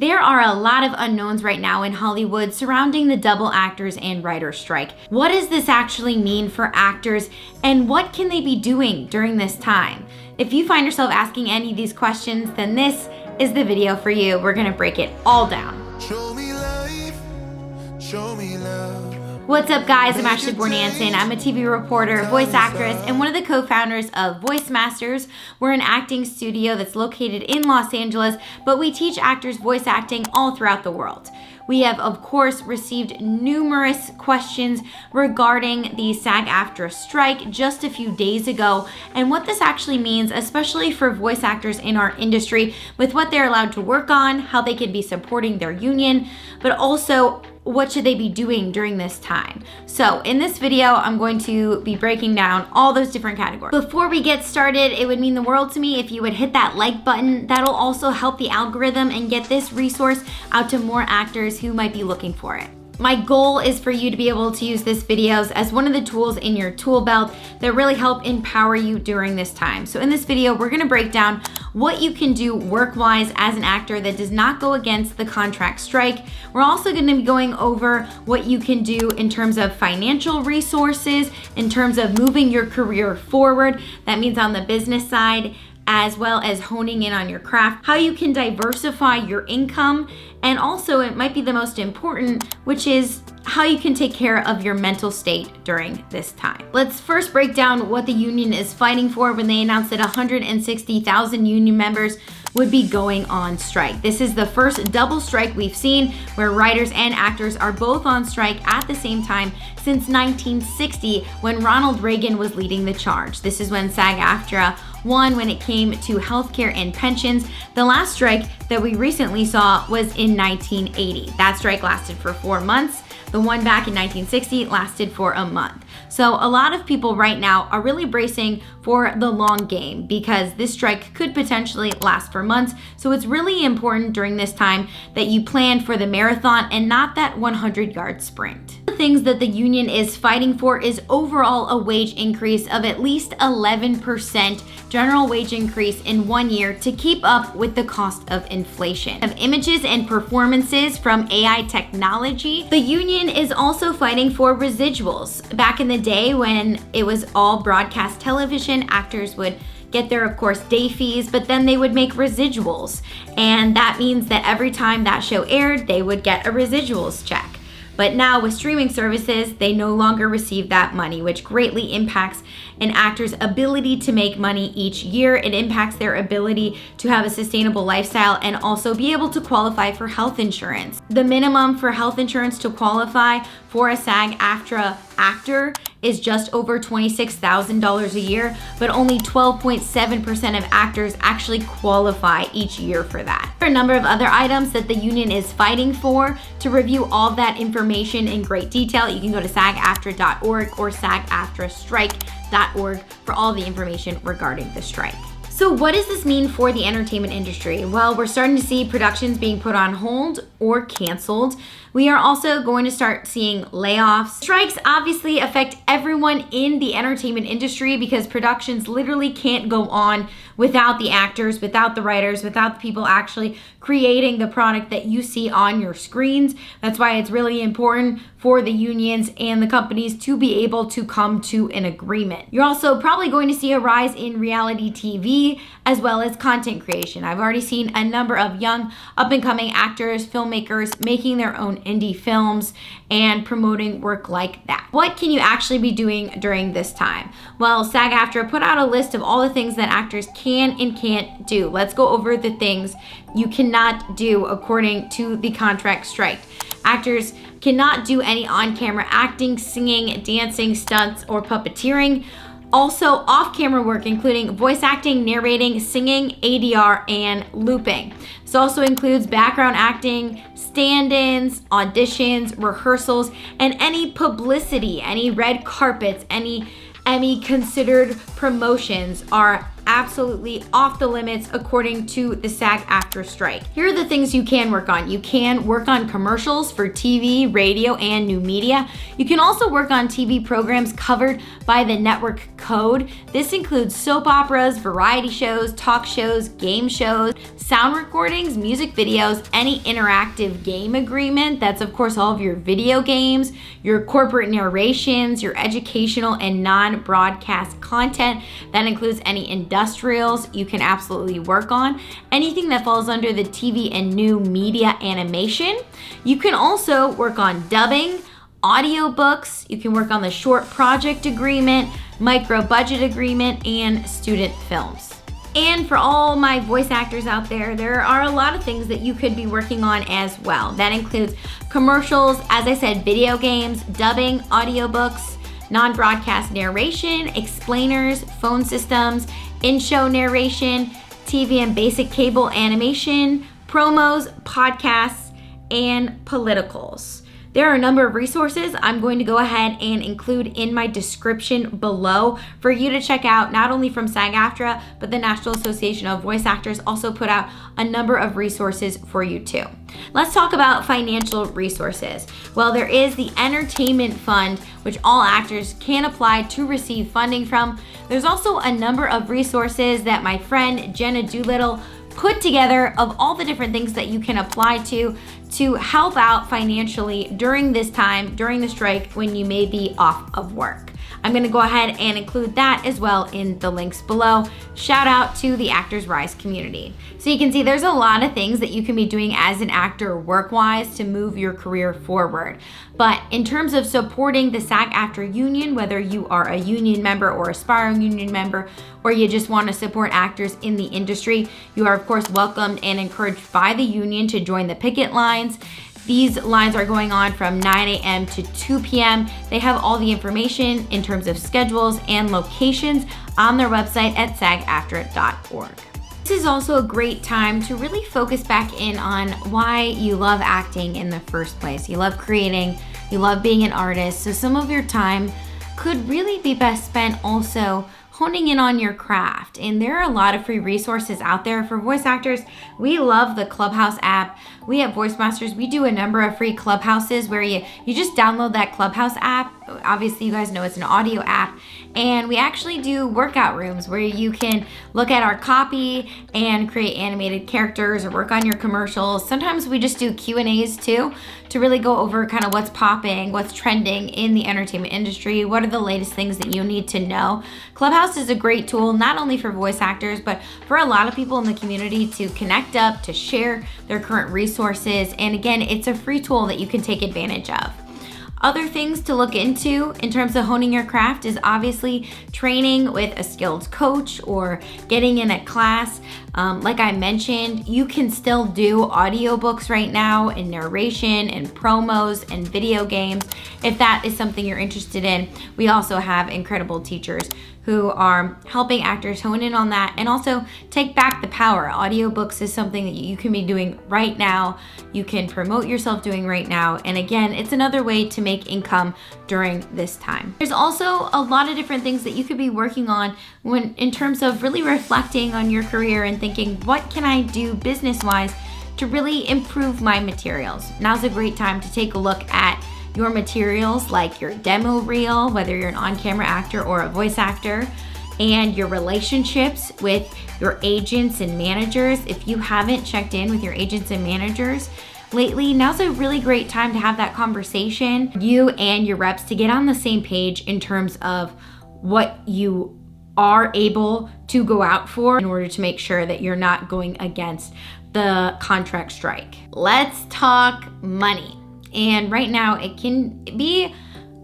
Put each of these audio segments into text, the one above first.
There are a lot of unknowns right now in Hollywood surrounding the double actors and writers strike. What does this actually mean for actors, and what can they be doing during this time? If you find yourself asking any of these questions, then this is the video for you. We're gonna break it all down. Show me life, show me love. What's up, guys? I'm Ashley Bornanson. I'm a TV reporter, voice actress, and one of the co-founders of Voice Masters. We're an acting studio that's located in Los Angeles, but we teach actors voice acting all throughout the world. We have, of course, received numerous questions regarding the SAG-AFTRA strike just a few days ago and what this actually means, especially for voice actors in our industry, with what they're allowed to work on, how they can be supporting their union, but also what should they be doing during this time. So in this video, I'm going to be breaking down all those different categories. Before we get started, it would mean the world to me if you would hit that like button. That'll also help the algorithm and get this resource out to more actors who might be looking for it. My goal is for you to be able to use this videos as one of the tools in your tool belt that really help empower you during this time. So in this video, we're gonna break down what you can do work-wise as an actor that does not go against the contract strike. We're also gonna be going over what you can do in terms of financial resources, in terms of moving your career forward. That means on the business side, as well as honing in on your craft, how you can diversify your income, and also it might be the most important, which is how you can take care of your mental state during this time. Let's first break down what the union is fighting for when they announced that 160,000 union members would be going on strike. This is the first double strike we've seen where writers and actors are both on strike at the same time since 1960 when Ronald Reagan was leading the charge. This is when SAG-AFTRA won when it came to healthcare and pensions. The last strike that we recently saw was in 1980. That strike lasted for 4 months. The one back in 1960 lasted for a month. So a lot of people right now are really bracing for the long game because this strike could potentially last for months. So it's really important during this time that you plan for the marathon and not that 100-yard sprint. The things that the union is fighting for is overall a wage increase of at least 11% general wage increase in 1 year to keep up with the cost of inflation. Of images and performances from AI technology, the union is also fighting for residuals. Back in the day when it was all broadcast television, actors would get their, of course, day fees, but then they would make residuals. And that means that every time that show aired, they would get a residuals check. But now with streaming services, they no longer receive that money, which greatly impacts an actor's ability to make money each year. It impacts their ability to have a sustainable lifestyle and also be able to qualify for health insurance. The minimum for health insurance to qualify for a SAG-AFTRA actor is just over $26,000 a year, but only 12.7% of actors actually qualify each year for that. There are a number of other items that the union is fighting for. To review all that information in great detail, you can go to sagaftra.org or sagaftrastrike.org for all the information regarding the strike. So what does this mean for the entertainment industry? Well, we're starting to see productions being put on hold or canceled. We are also going to start seeing layoffs. Strikes obviously affect everyone in the entertainment industry because productions literally can't go on without the actors, without the writers, without the people actually creating the product that you see on your screens. That's why it's really important for the unions and the companies to be able to come to an agreement. You're also probably going to see a rise in reality TV as well as content creation. I've already seen a number of young up-and-coming actors, filmmakers making their own indie films and promoting work like that. What can you actually be doing during this time? Well, SAG-AFTRA put out a list of all the things that actors can and can't do. Let's go over the things you cannot do according to the contract strike. Actors cannot do any on-camera acting, singing, dancing, stunts, or puppeteering. Also, off-camera work, including voice acting, narrating, singing, ADR, and looping. This also includes background acting, stand-ins, auditions, rehearsals, and any publicity, any red carpets, any Emmy-considered promotions are absolutely off the limits according to the SAG-AFTRA strike. Here are the things you can work on. You can work on commercials for TV, radio, and new media. You can also work on TV programs covered by the network code. This includes soap operas, variety shows, talk shows, game shows, sound recordings, music videos, any interactive game agreement. That's of course all of your video games, your corporate narrations, your educational and non-broadcast content. That includes any industrials you can absolutely work on. Anything that falls under the TV and new media animation. You can also work on dubbing, audiobooks. You can work on the short project agreement, micro budget agreement, and student films. And for all my voice actors out there, there are a lot of things that you could be working on as well. That includes commercials, as I said, video games, dubbing, audiobooks, non-broadcast narration, explainers, phone systems, in-show narration, TV and basic cable animation, promos, podcasts, and politicals. There are a number of resources I'm going to go ahead and include in my description below for you to check out, not only from SAG-AFTRA, but the National Association of Voice Actors also put out a number of resources for you too. Let's talk about financial resources. Well, there is the Entertainment Fund, which all actors can apply to receive funding from. There's also a number of resources that my friend Jenna Doolittle put together of all the different things that you can apply to help out financially during this time, during the strike, when you may be off of work. I'm gonna go ahead and include that as well in the links below. Shout out to the Actors Rise community. So you can see there's a lot of things that you can be doing as an actor work-wise to move your career forward. But in terms of supporting the SAG-AFTRA union, whether you are a union member or aspiring union member, or you just want to support actors in the industry, you are of course welcomed and encouraged by the union to join the picket lines. These lines are going on from 9 a.m. to 2 p.m. They have all the information in terms of schedules and locations on their website at sagaftra.org. This is also a great time to really focus back in on why you love acting in the first place. You love creating, you love being an artist, so some of your time could really be best spent also honing in on your craft. And there are a lot of free resources out there for voice actors. We love the Clubhouse app. We at Voice Masters, we do a number of free Clubhouses where you just download that Clubhouse app. Obviously, you guys know it's an audio app. And we actually do workout rooms where you can look at our copy and create animated characters or work on your commercials. Sometimes we just do Q&As too to really go over kind of what's popping, what's trending in the entertainment industry, what are the latest things that you need to know. Clubhouse is a great tool, not only for voice actors, but for a lot of people in the community to connect up, to share their current resources. And again, it's a free tool that you can take advantage of. Other things to look into in terms of honing your craft is obviously training with a skilled coach or getting in a class. Like I mentioned, you can still do audiobooks right now and narration and promos and video games. If that is something you're interested in, we also have incredible teachers who are helping actors hone in on that and also take back the power. Audiobooks is something that you can be doing right now. You can promote yourself doing right now. And again, it's another way to make income during this time. There's also a lot of different things that you could be working on when in terms of really reflecting on your career and thinking, what can I do business-wise to really improve my materials? Now's a great time to take a look at your materials, like your demo reel, whether you're an on-camera actor or a voice actor, and your relationships with your agents and managers. If you haven't checked in with your agents and managers lately, now's a really great time to have that conversation, you and your reps, to get on the same page in terms of what you are able to go out for in order to make sure that you're not going against the contract strike. Let's talk money. And right now it can be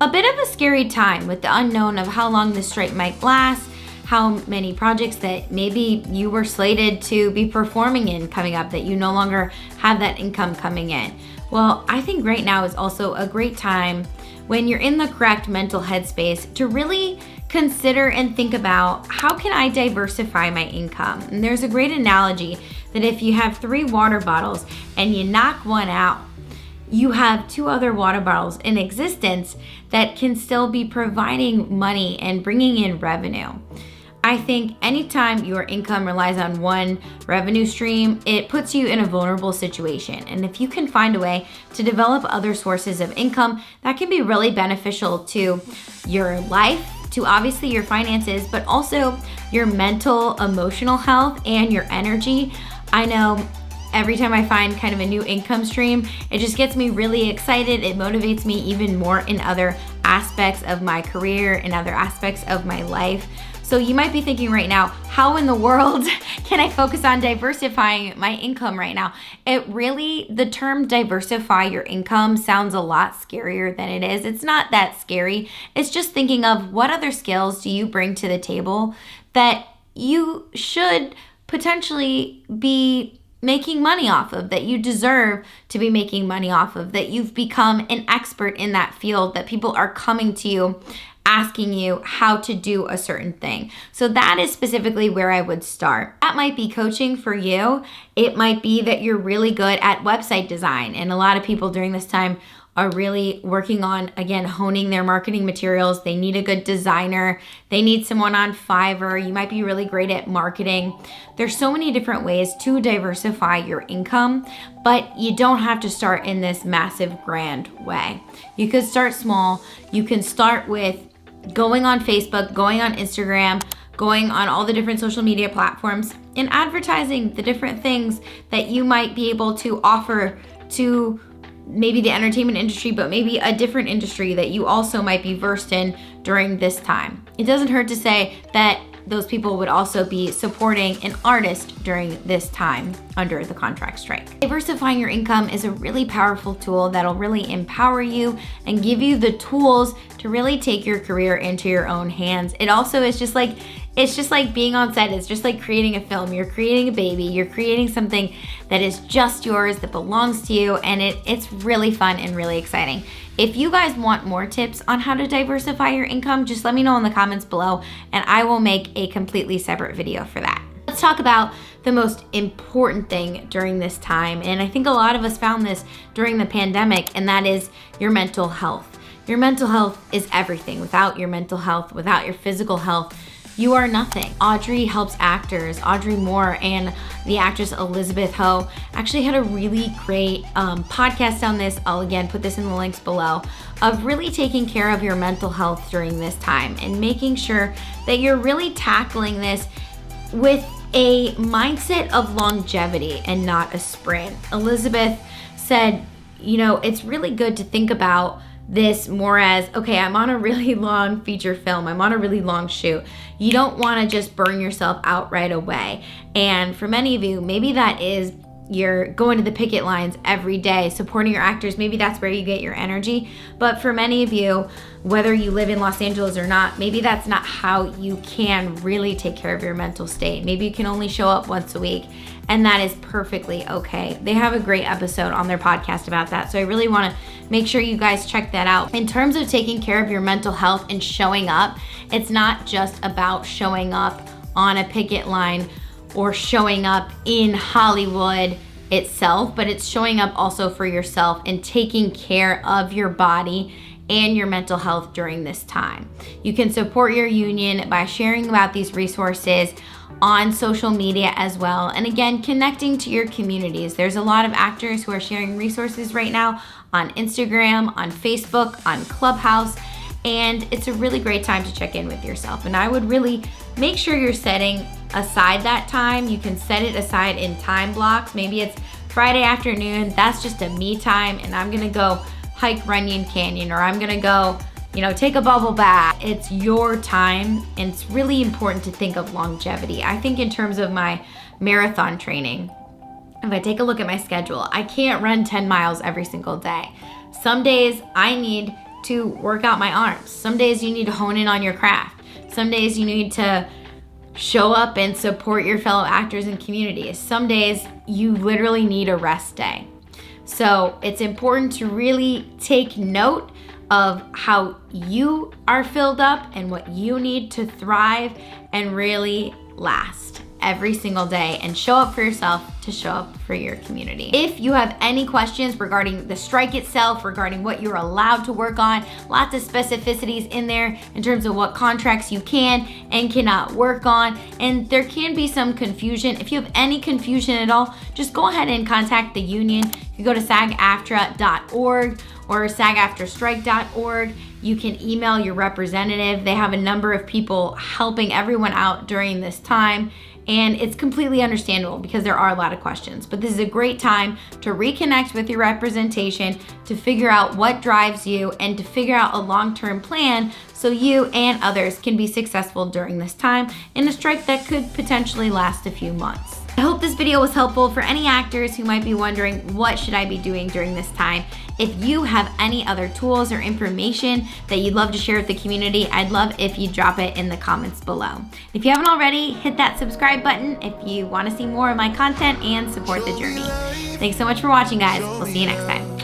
a bit of a scary time with the unknown of how long this strike might last, how many projects that maybe you were slated to be performing in coming up that you no longer have that income coming in. Well, I think right now is also a great time when you're in the correct mental headspace to really consider and think about, how can I diversify my income? And there's a great analogy that if you have 3 water bottles and you knock one out, you have 2 other water bottles in existence that can still be providing money and bringing in revenue. I think anytime your income relies on one revenue stream, it puts you in a vulnerable situation. And if you can find a way to develop other sources of income, that can be really beneficial to your life, to obviously your finances, but also your mental, emotional health, and your energy. I know every time I find kind of a new income stream, it just gets me really excited. It motivates me even more in other aspects of my career, in other aspects of my life. So you might be thinking right now, how in the world can I focus on diversifying my income right now? The term diversify your income sounds a lot scarier than it is. It's not that scary. It's just thinking of what other skills do you bring to the table that you should potentially be making money off of, that you deserve to be making money off of, that you've become an expert in that field, that people are coming to you asking you how to do a certain thing. So that is specifically where I would start. That might be coaching for you. It might be that you're really good at website design. And a lot of people during this time are really working on, again, honing their marketing materials. They need a good designer. They need someone on Fiverr. You might be really great at marketing. There's so many different ways to diversify your income, but you don't have to start in this massive, grand way. You could start small. You can start with going on Facebook, going on Instagram, going on all the different social media platforms and advertising the different things that you might be able to offer to maybe the entertainment industry, but maybe a different industry that you also might be versed in during this time. It doesn't hurt to say that those people would also be supporting an artist during this time under the contract strike. Diversifying your income is a really powerful tool that'll really empower you and give you the tools to really take your career into your own hands. It also is just like being on set. It's just like creating a film. You're creating a baby. You're creating something that is just yours, that belongs to you, and it's really fun and really exciting. If you guys want more tips on how to diversify your income, just let me know in the comments below and I will make a completely separate video for that. Let's talk about the most important thing during this time. And I think a lot of us found this during the pandemic, and that is your mental health. Your mental health is everything. Without your mental health, without your physical health, you are nothing. Audrey helps actors. Audrey Moore and the actress Elizabeth Ho actually had a really great podcast on this. I'll again put this in the links below, of really taking care of your mental health during this time and making sure that you're really tackling this with a mindset of longevity and not a sprint. Elizabeth said, it's really good to think about this more as, okay, I'm on a really long feature film. I'm on a really long shoot. You don't want to just burn yourself out right away. And for many of you, maybe that is you're going to the picket lines every day, supporting your actors. Maybe that's where you get your energy. But for many of you, whether you live in Los Angeles or not, maybe that's not how you can really take care of your mental state. Maybe you can only show up once a week, and that is perfectly okay. They have a great episode on their podcast about that. So I really want to make sure you guys check that out. In terms of taking care of your mental health and showing up, it's not just about showing up on a picket line or showing up in Hollywood itself, but it's showing up also for yourself and taking care of your body and your mental health during this time. You can support your union by sharing about these resources on social media as well. And again, connecting to your communities. There's a lot of actors who are sharing resources right now on Instagram, on Facebook, on Clubhouse, and it's a really great time to check in with yourself. And I would really make sure you're setting aside that time. You can set it aside in time blocks. Maybe it's Friday afternoon, that's just a me time, and I'm gonna go hike Runyon Canyon, or I'm gonna go take a bubble bath. It's your time, and it's really important to think of longevity. I think in terms of my marathon training, if I take a look at my schedule, I can't run 10 miles every single day. Some days I need to work out my arms. Some days you need to hone in on your craft. Some days you need to show up and support your fellow actors and communities. Some days you literally need a rest day. So it's important to really take note of how you are filled up and what you need to thrive and really last. every single day and show up for yourself to show up for your community. If you have any questions regarding the strike itself, regarding what you're allowed to work on, lots of specificities in there in terms of what contracts you can and cannot work on, and there can be some confusion. If you have any confusion at all, just go ahead and contact the union. You go to sagaftra.org or sagaftrastrike.org. You can email your representative. They have a number of people helping everyone out during this time. And it's completely understandable because there are a lot of questions. But this is a great time to reconnect with your representation, to figure out what drives you, and to figure out a long-term plan so you and others can be successful during this time in a strike that could potentially last a few months. I hope this video was helpful for any actors who might be wondering, what should I be doing during this time? If you have any other tools or information that you'd love to share with the community, I'd love if you drop it in the comments below. If you haven't already, hit that subscribe button if you want to see more of my content and support the journey. Thanks so much for watching, guys. We'll see you next time.